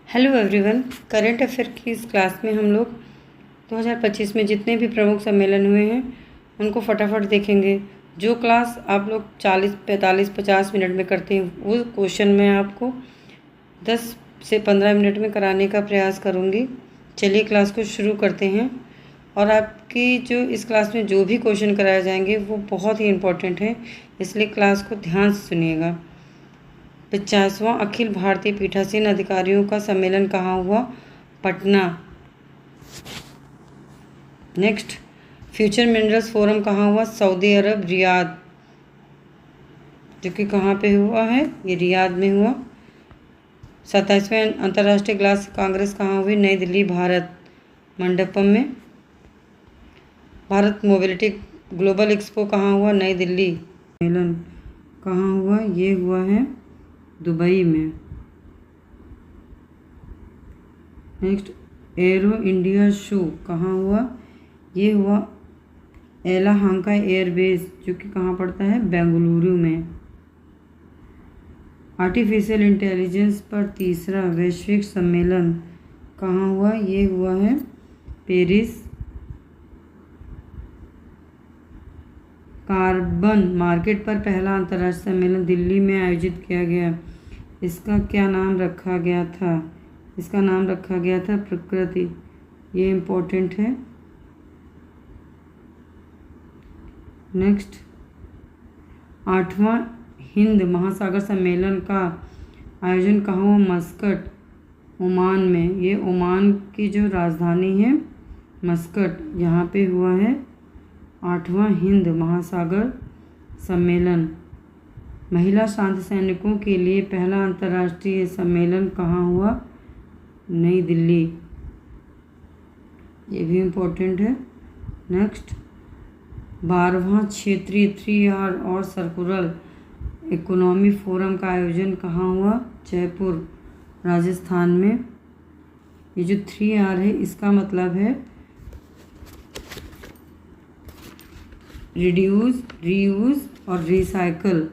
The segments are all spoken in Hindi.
Hello everyone. करंट अफेयर की इस क्लास में हम लोग 2025 में जितने भी प्रमुख सम्मेलन हुए हैं उनको फटाफट देखेंगे। जो क्लास आप लोग 40, 45, 50 मिनट में करते हैं वो क्वेश्चन मैं आपको 10 से 15 मिनट में कराने का प्रयास करूँगी। चलिए क्लास को शुरू करते हैं। और आपकी जो इस क्लास में जो भी क्वेश्चन कराए जाएंगे वो बहुत ही इम्पोर्टेंट है, इसलिए क्लास को ध्यान से सुनिएगा। 50वां अखिल भारतीय पीठासीन अधिकारियों का सम्मेलन कहाँ हुआ? Patna. Next, future minerals forum कहाँ हुआ? सऊदी अरब, रियाद, जो कि कहाँ पे हुआ है? ये रियाद में हुआ। 27वें अंतर्राष्ट्रीय ग्लास कांग्रेस कहाँ हुई? नई दिल्ली, भारत मंडपम में। भारत मोबिलिटी ग्लोबल एक्सपो कहाँ हुआ? नई दिल्ली। सम्मेलन कहाँ हुआ? ये हुआ है दुबई में। नेक्स्ट, एरो इंडिया शो कहाँ हुआ? ये हुआ येलाहांका एयरबेस, जो कि कहाँ पड़ता है? बेंगलुरु में। आर्टिफिशियल इंटेलिजेंस पर तीसरा वैश्विक सम्मेलन कहाँ हुआ? ये हुआ है पेरिस। कार्बन मार्केट पर पहला अंतर्राष्ट्रीय सम्मेलन दिल्ली में आयोजित किया गया। इसका क्या नाम रखा गया था? इसका नाम रखा गया था प्रकृति। ये इम्पोर्टेंट है। नेक्स्ट, 8वां हिंद महासागर सम्मेलन का आयोजन कहाँ हुआ? मस्कट, ओमान में। ये ओमान की जो राजधानी है मस्कट, यहाँ पे हुआ है 8वां हिंद महासागर सम्मेलन। महिला शांति सैनिकों के लिए पहला अंतर्राष्ट्रीय सम्मेलन कहाँ हुआ? नई दिल्ली। ये भी इम्पोर्टेंट है। नेक्स्ट, 12वां क्षेत्रीय 3R और सर्कुलर इकोनॉमी फोरम का आयोजन कहाँ हुआ? जयपुर, राजस्थान में। ये जो 3R है इसका मतलब है रिड्यूस, रीयूज और रिसाइकल।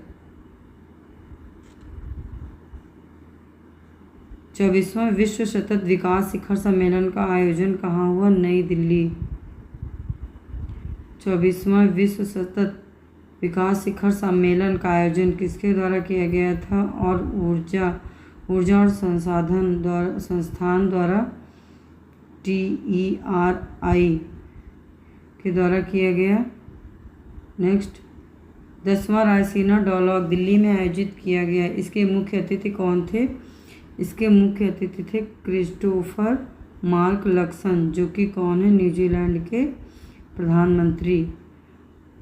24वां विश्व सतत विकास शिखर सम्मेलन का आयोजन कहाँ हुआ? नई दिल्ली। 24वां विश्व सतत विकास शिखर सम्मेलन का आयोजन किसके द्वारा किया गया था? और ऊर्जा और संस्थान द्वारा TERI के द्वारा किया गया। नेक्स्ट, 10वां रायसीना डायलॉग दिल्ली में आयोजित किया गया। इसके मुख्य अतिथि कौन थे? इसके मुख्य अतिथि थे क्रिस्टोफर मार्क लक्सन, जो कि कौन है? न्यूजीलैंड के प्रधानमंत्री।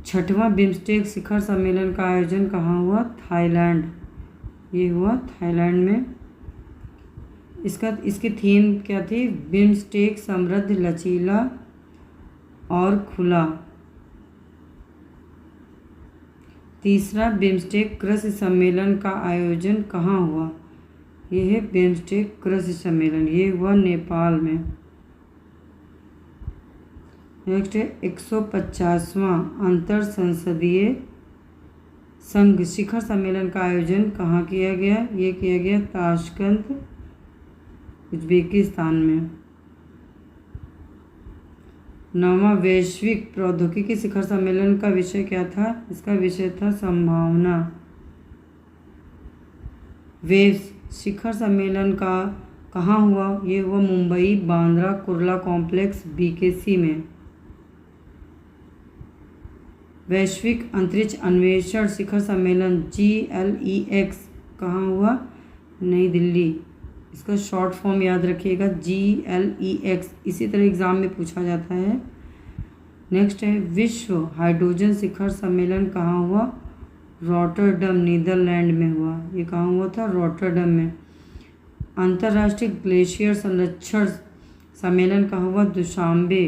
6वां बिम्स्टेक शिखर सम्मेलन का आयोजन कहाँ हुआ? थाईलैंड। ये हुआ थाईलैंड में। इसकी थीम क्या थी? बिम्स्टेक समृद्ध, लचीला और खुला। 3रा बिम्स्टेक कृषि सम्मेलन का आयोजन कहाँ हुआ? ये है बिम्स्टेक कृषि सम्मेलन, ये हुआ नेपाल में। नेक्स्ट है 150वां अंतर संसदीय संघ शिखर सम्मेलन का आयोजन कहाँ किया गया? ये किया गया ताशकंद, उज्बेकिस्तान में। 9वां वैश्विक प्रौद्योगिकी शिखर सम्मेलन का विषय क्या था? इसका विषय था संभावना। वेव्स शिखर सम्मेलन का कहाँ हुआ? ये हुआ मुंबई, बांद्रा कुर्ला कॉम्प्लेक्स, BKC में। वैश्विक अंतरिक्ष अन्वेषण शिखर सम्मेलन GLEX कहाँ हुआ? नई दिल्ली। इसका शॉर्ट फॉर्म याद रखिएगा, GLEX। इसी तरह एग्जाम में पूछा जाता है। नेक्स्ट है विश्व हाइड्रोजन शिखर सम्मेलन कहाँ हुआ? रॉटरडम, नीदरलैंड में हुआ। ये कहाँ हुआ था? रॉटरडम में। अंतर्राष्ट्रीय ग्लेशियर संरक्षण सम्मेलन कहाँ हुआ? दुशांबे,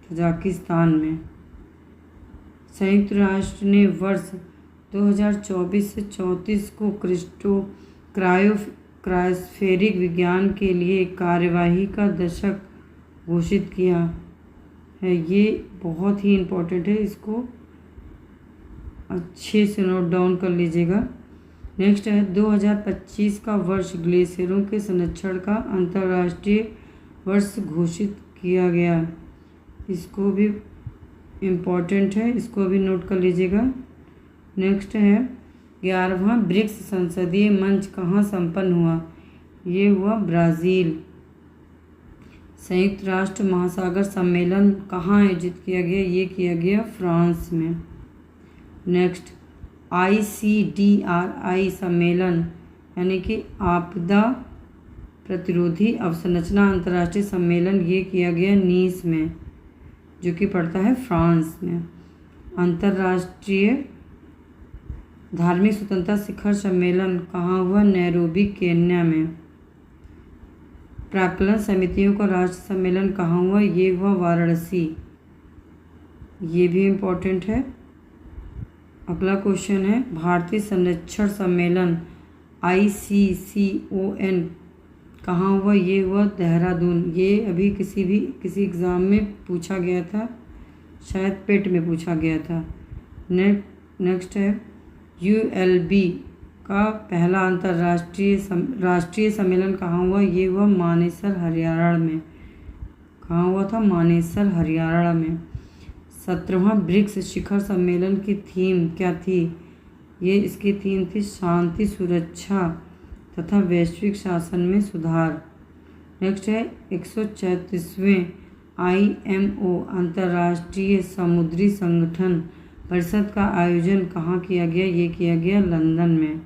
तजाकिस्तान में। संयुक्त राष्ट्र ने वर्ष 2024 से 34 को क्रायोस्फेरिक विज्ञान के लिए कार्यवाही का दशक घोषित किया है। ये बहुत ही इम्पोर्टेंट है, इसको अच्छे से नोट डाउन कर लीजिएगा। नेक्स्ट है 2025 का वर्ष ग्लेशियरों के संरक्षण का अंतर्राष्ट्रीय वर्ष घोषित किया गया। इसको भी इम्पोर्टेंट है, इसको भी नोट कर लीजिएगा। नेक्स्ट है 11वां ब्रिक्स संसदीय मंच कहाँ संपन्न हुआ? ये हुआ ब्राज़ील। संयुक्त राष्ट्र महासागर सम्मेलन कहाँ आयोजित किया गया? ये किया गया फ्रांस में। नेक्स्ट ICDRI सम्मेलन यानी कि आपदा प्रतिरोधी अवसंरचना अंतर्राष्ट्रीय सम्मेलन, ये किया गया नीस में, जो कि पड़ता है फ्रांस में। अंतर्राष्ट्रीय धार्मिक स्वतंत्रता शिखर सम्मेलन कहाँ हुआ? नैरोबी केन्या में। प्राक्कलन समितियों का राष्ट्र सम्मेलन कहाँ हुआ? ये हुआ वाराणसी। ये भी इम्पोर्टेंट है। अगला क्वेश्चन है भारतीय संरक्षण सम्मेलन ICCON कहाँ हुआ? ये हुआ देहरादून। ये अभी किसी एग्ज़ाम में पूछा गया था, शायद पेट में पूछा गया था। नेक्स्ट है ULB का पहला राष्ट्रीय सम्मेलन कहाँ हुआ? ये हुआ मानेसर हरियाणा में। कहाँ हुआ था? मानेसर हरियाणा में। 17वां ब्रिक्स शिखर सम्मेलन की थीम क्या थी? ये इसकी थीम थी शांति, सुरक्षा तथा वैश्विक शासन में सुधार। नेक्स्ट है 134वें IMO अंतर्राष्ट्रीय समुद्री संगठन परिषद का आयोजन कहाँ किया गया? ये किया गया लंदन में।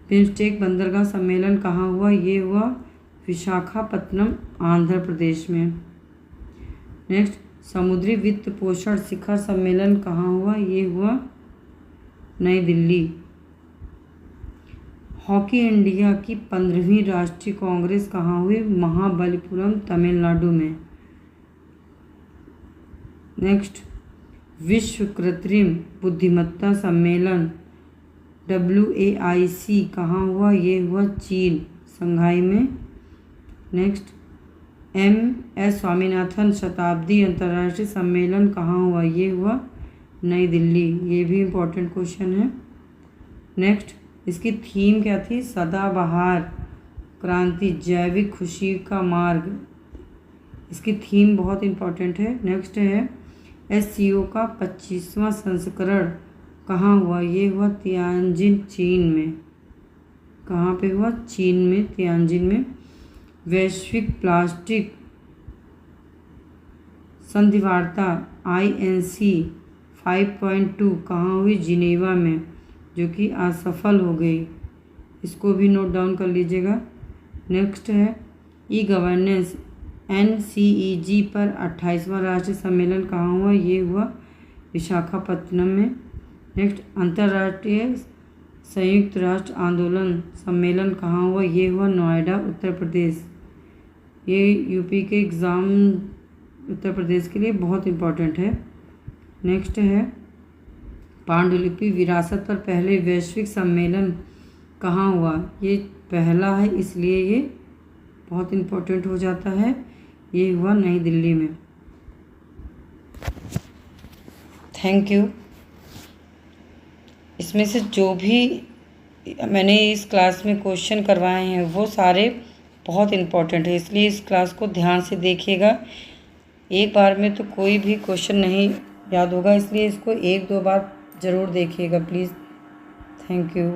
बिम्स्टेक बंदरगाह सम्मेलन कहाँ हुआ? ये हुआ विशाखापत्तनम, आंध्र प्रदेश में। नेक्स्ट समुद्री वित्त पोषण शिखर सम्मेलन कहाँ हुआ? ये हुआ नई दिल्ली। हॉकी इंडिया की 15वीं राष्ट्रीय कांग्रेस कहाँ हुई? महाबलीपुरम, तमिलनाडु में। नेक्स्ट विश्व कृत्रिम बुद्धिमत्ता सम्मेलन WAIC कहाँ हुआ? ये हुआ चीन, संघाई में। नेक्स्ट MS स्वामीनाथन शताब्दी अंतर्राष्ट्रीय सम्मेलन कहाँ हुआ? ये हुआ नई दिल्ली। ये भी इम्पोर्टेंट क्वेश्चन है। नेक्स्ट इसकी थीम क्या थी? सदाबहार क्रांति, जैविक खुशी का मार्ग। इसकी थीम बहुत इम्पोर्टेंट है। नेक्स्ट है SCO का 25वां संस्करण कहाँ हुआ? ये हुआ तियानजिन, चीन में। कहाँ पे हुआ? चीन में, तियानजिन में। वैश्विक प्लास्टिक संधिवार्ता INC 5.2 कहाँ हुई? जिनेवा में, जो कि असफल हो गई। इसको भी नोट डाउन कर लीजिएगा। नेक्स्ट है E-गवर्नेंस NCEG पर 28वां राष्ट्रीय सम्मेलन कहाँ हुआ? ये हुआ विशाखापत्तनम में। नेक्स्ट अंतर्राष्ट्रीय संयुक्त राष्ट्र आंदोलन सम्मेलन कहाँ हुआ? ये हुआ नोएडा, उत्तर प्रदेश। ये यूपी के एग्ज़ाम उत्तर प्रदेश के लिए बहुत इम्पोर्टेंट है। नेक्स्ट है पांडुलिपि विरासत पर पहले वैश्विक सम्मेलन कहाँ हुआ? ये पहला है, इसलिए ये बहुत इम्पोर्टेंट हो जाता है। ये हुआ नई दिल्ली में। Thank you. इसमें से जो भी मैंने इस क्लास में क्वेश्चन करवाए हैं वो सारे बहुत इम्पोर्टेंट है, इसलिए इस क्लास को ध्यान से देखिएगा। एक बार में तो कोई भी क्वेश्चन नहीं याद होगा, इसलिए इसको 1-2 बार ज़रूर देखिएगा प्लीज़। Thank you.